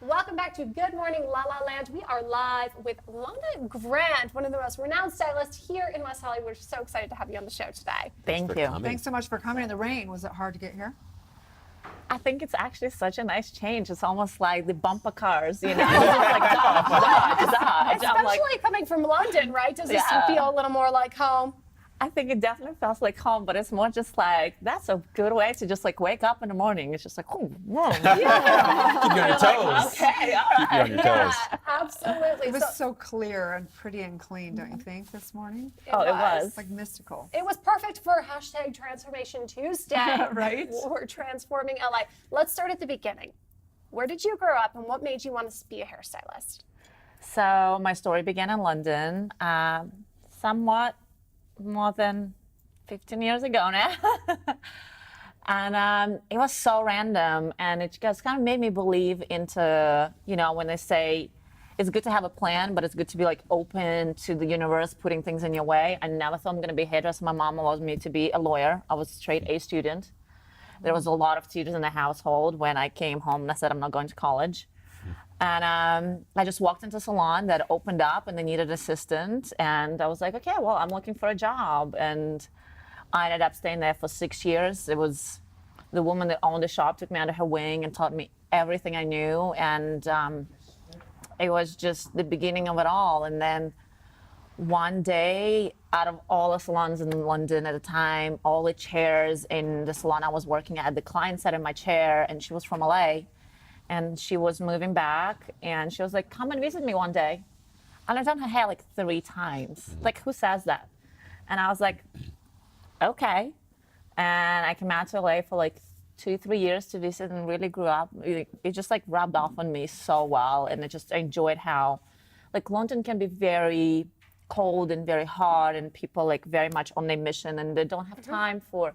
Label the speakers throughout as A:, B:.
A: Welcome back to Good Morning LaLa Land. We are live with Lana Grand, one of the most renowned stylists here in West Hollywood. We're so excited to have you on the show today.
B: Thank you.
C: Thanks so much for coming in the rain. Was it hard to get here?
B: I think it's actually such a nice change. It's almost like the bumper cars, you know? It's just like dodge.
A: Especially coming from London, right? Does this feel a little more like home?
B: I think it definitely feels like home, but it's more just like, that's a good way to just like wake up in the morning. It's just like, oh, whoa.
D: Keep you on your toes.
B: Like, okay, all right.
D: Keep you on your toes.
A: Yeah, absolutely.
C: It was so clear and pretty and clean, don't you think, this morning?
B: It was.
C: Like mystical.
A: It was perfect for hashtag Transformation Tuesday.
C: Right?
A: We're transforming LA. Let's start at the beginning. Where did you grow up and what made you want to be a hairstylist?
B: So my story began in London, somewhat more than 15 years ago now. And it was so random, and it just kind of made me believe into, you know, when they say it's good to have a plan, but it's good to be like open to the universe putting things in your way. I never thought I'm going to be a hairdresser. My mom allowed me to be a lawyer. I was a straight A student. There was a lot of teachers in the household when I came home and I said I'm not going to college. And I just walked into a salon that opened up and they needed an assistant. And I was like, okay, well, I'm looking for a job. And I ended up staying there for 6 years. It was the woman that owned the shop took me under her wing and taught me everything I knew. And it was just the beginning of it all. And then one day, out of all the salons in London at the time, all the chairs in the salon I was working at, the client sat in my chair, and she was from LA. And she was moving back, and she was like, come and visit me one day. And I've done her hair like 3 times. Like, who says that? And I was like, okay. And I came out to LA for like 2-3 years to visit and really grew up. It just like rubbed off on me so well. And I enjoyed how, like, London can be very cold and very hard, and people like very much on their mission, and they don't have time for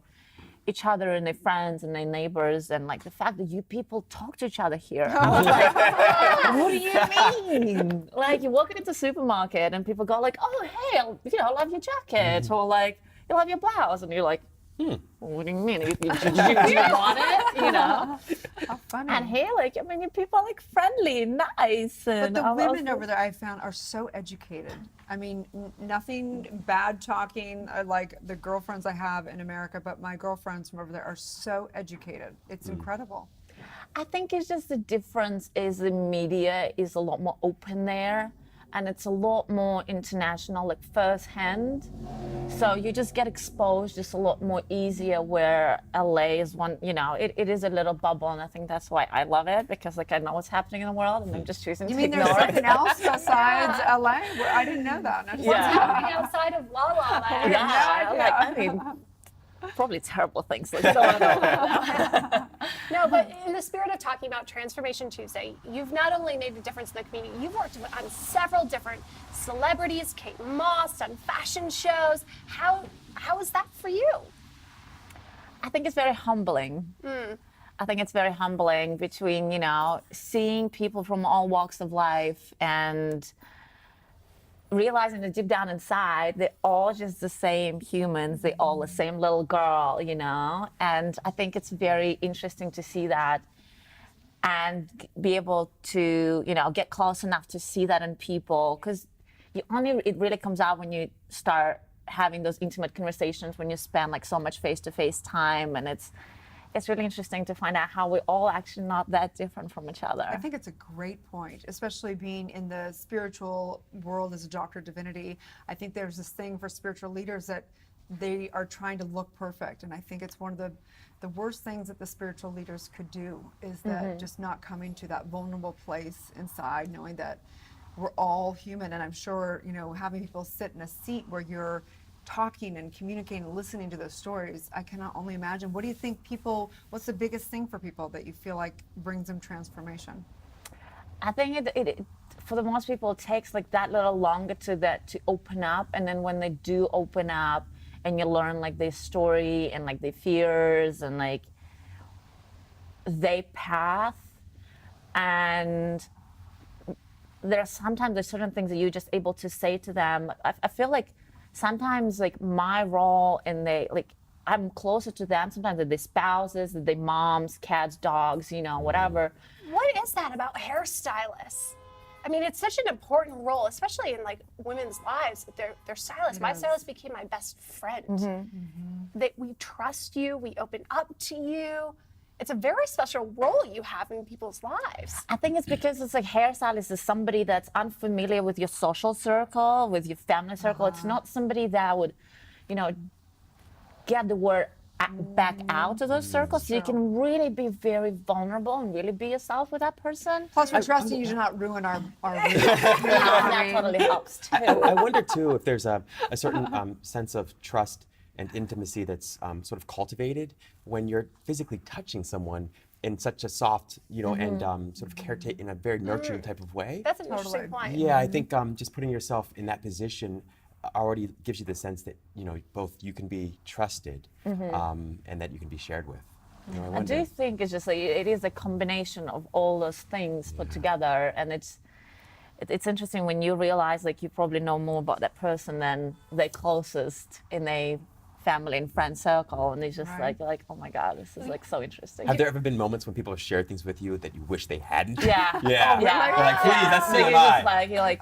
B: each other and their friends and their neighbors, and like the fact that you people talk to each other here. I was like, what do you mean? Like, you walk into the supermarket and people go like, oh, hey, I love your jacket, or like, you love your blouse, and you're like, what do you mean? Do you want it? You know?
C: How funny.
B: And here, like, I mean, people are like friendly, nice.
C: But the women over there, I found, are so educated. I mean, nothing bad talking like the girlfriends I have in America, but my girlfriends from over there are so educated. It's incredible.
B: I think it's just the difference is the media is a lot more open there, and it's a lot more international, like firsthand. So you just get exposed just a lot more easier, where LA is one, you know, it is a little bubble, and I think that's why I love it, because like I know what's happening in the world and I'm just choosing to ignore it.
C: You mean there's something else besides LA? I didn't know that.
A: What's happening outside of LaLa Land?
B: I mean, probably terrible things. Like, don't know.
A: No, but in the spirit of talking about Transformation Tuesday, you've not only made a difference in the community, you've worked on several different celebrities, Kate Moss, on fashion shows. How is that for you?
B: I think it's very humbling. I think it's very humbling between, you know, seeing people from all walks of life and realizing that deep down inside, they're all just the same humans. They're all the same little girl, you know? And I think it's very interesting to see that and be able to, you know, get close enough to see that in people. Because it really comes out when you start having those intimate conversations, when you spend like so much face-to-face time. And it's really interesting to find out how we're all actually not that different from each other.
C: I think it's a great point, especially being in the spiritual world as a doctor of divinity. I think there's this thing for spiritual leaders that they are trying to look perfect. And I think it's one of the worst things that the spiritual leaders could do is that just not coming to that vulnerable place inside, knowing that we're all human. And I'm sure, you know, having people sit in a seat where you're talking and communicating and listening to those stories, I cannot only imagine. What do you think what's the biggest thing for people that you feel like brings them transformation?
B: I think it for the most people, it takes like that little longer to open up. And then when they do open up and you learn like their story and like their fears and like their path, and there's certain things that you're just able to say to them. I feel like sometimes like my role in I'm closer to them sometimes than their spouses, their moms, cats, dogs, you know, whatever.
A: What what is that about hairstylists? I mean, it's such an important role, especially in like women's lives. They're stylists. My stylist became my best friend. That we trust you, we open up to you. It's a very special role you have in people's lives.
B: I think it's because it's like hairstylist is somebody that's unfamiliar with your social circle, with your family circle. It's not somebody that would, get the word back out of those circles. So you can really be very vulnerable and really be yourself with that person.
C: Plus, we're trusting you to not ruin our
B: That totally helps too.
D: I wonder too if there's a certain sense of trust and intimacy that's sort of cultivated when you're physically touching someone in such a soft, and sort of caretaking in a very nurturing type of way.
A: That's an interesting point.
D: Yeah, I think just putting yourself in that position already gives you the sense that both you can be trusted and that you can be shared with.
B: I do think it's just like it is a combination of all those things put together, and it's interesting when you realize like you probably know more about that person than their closest in a family and friend circle, and it's just like you're like, oh my god, this is like so interesting.
D: Have there ever been moments when people have shared things with you that you wish they hadn't?
B: Yeah.
D: Yeah.
B: Yeah.
D: They're like, please, that's
B: So
D: me.
B: you're just like you're like,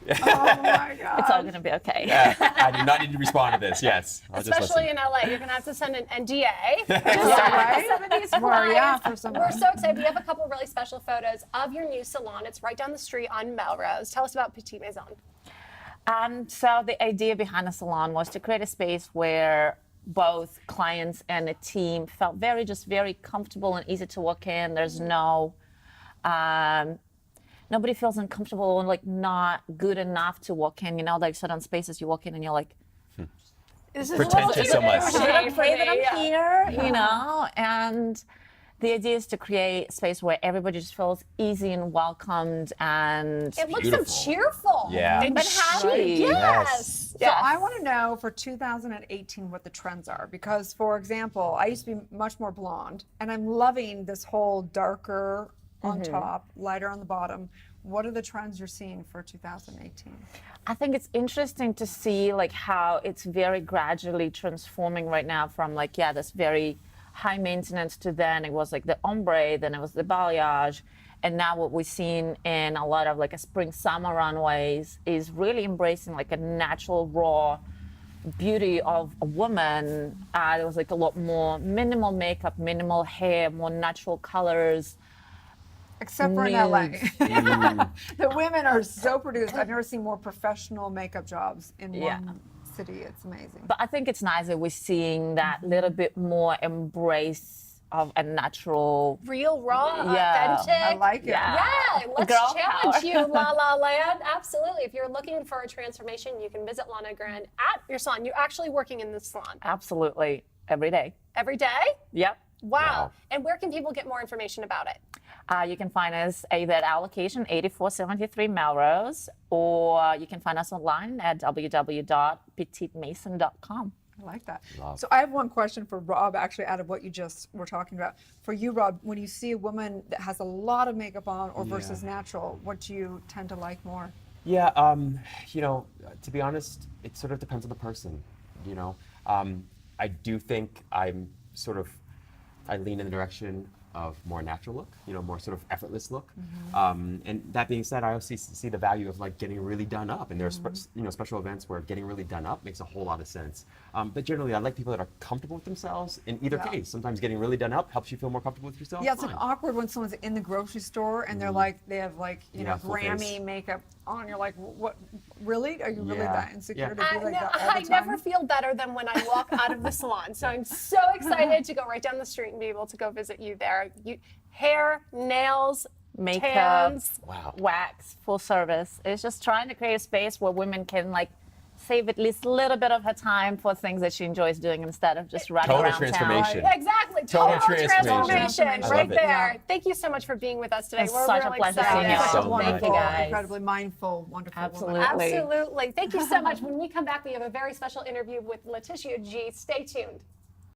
C: Oh my God.
B: it's all gonna be okay.
D: I do not need to respond to this. Yes. I'll just
A: Especially
D: listen.
A: in LA, you're gonna have to send an NDA. Just
C: right?
A: some of these
C: Well, yeah,
A: clients.
C: for some-
A: We're so excited. We have a couple really special photos of your new salon. It's right down the street on Melrose. Tell us about Petite Maison.
B: So the idea behind the salon was to create a space where both clients and the team felt very comfortable and easy to walk in. There's no, nobody feels uncomfortable and like not good enough to walk in. Like certain spaces you walk in and you're like,
A: This is
D: Pretentious so much.
B: should I pray that I'm
A: Yeah.
B: here? And the idea is to create a space where everybody just feels easy and welcomed and
A: It looks so
D: Beautiful.
A: cheerful.
D: Yeah.
A: And
B: But
A: happy.
B: happy.
A: Yes.
C: So I want to know for 2018 what the trends are, because for example, I used to be much more blonde and I'm loving this whole darker on top, lighter on the bottom. What are the trends you're seeing for 2018?
B: I think it's interesting to see like how it's very gradually transforming right now from like, this very high maintenance to then it was like the ombre, then it was the balayage. And now what we've seen in a lot of like a spring summer runways is really embracing like a natural raw beauty of a woman. There was like a lot more minimal makeup, minimal hair, more natural colors.
C: Except for in LA. The women are so produced. I've never seen more professional makeup jobs in one city. It's amazing.
B: But I think it's nice that we're seeing that little bit more embrace of a natural.
A: Real, raw,
B: Yeah.
A: authentic.
C: I like it.
B: Yeah.
A: Yeah, let's
B: Girl
A: challenge
B: power.
A: you, LaLa Land. Absolutely. If you're looking for a transformation, you can visit Lana Grand at your salon. You're actually working in the salon
B: Absolutely. Every day.
A: every day?
B: Yep.
A: Wow. And where can people get more information about it?
B: You can find us either at our location, 8473 Melrose, or you can find us online at www.petitemason.com.
C: I like that.
D: Love.
C: So I have one question for Rob, actually, out of what you just were talking about. For you, Rob, when you see a woman that has a lot of makeup on or versus natural, what do you tend to like more?
D: Yeah, to be honest, it sort of depends on the person, I do think I lean in the direction of more natural look, more sort of effortless look. And that being said, I also see the value of like getting really done up, and there's special events where getting really done up makes a whole lot of sense. But generally, I like people that are comfortable with themselves. In either case, sometimes getting really done up helps you feel more comfortable with yourself.
C: Yeah, it's
D: Fine.
C: like awkward when someone's in the grocery store and they're like, they have like,
D: full
C: Grammy
D: face.
C: makeup on. You're like, what? Really? Are you really
D: Yeah.
C: that insecure
D: Yeah.
C: to be like that all
A: I
C: the time?
A: never feel better than when I walk out of the salon. So I'm so excited to go right down the street and be able to go visit you there. Hair, nails,
B: Makeup,
A: tans.
D: Wow.
B: wax, full service. It's just trying to create a space where women can like save at least a little bit of her time for things that she enjoys doing instead of just running
D: Total
B: around
D: transformation.
B: town.
A: Exactly.
D: Total
A: transformation
D: transformation. I
A: right
D: love it.
A: there. Thank you so much for being with us today.
B: It's
A: We're
B: such a
A: really
B: pleasure
A: excited.
B: seeing you.
C: Such a
D: so
C: wonderful,
D: much.
B: Guys.
C: incredibly mindful, wonderful woman.
B: Absolutely.
A: Absolutely. Thank you so much. When we come back, we have a very special interview with Letitia G. Stay tuned.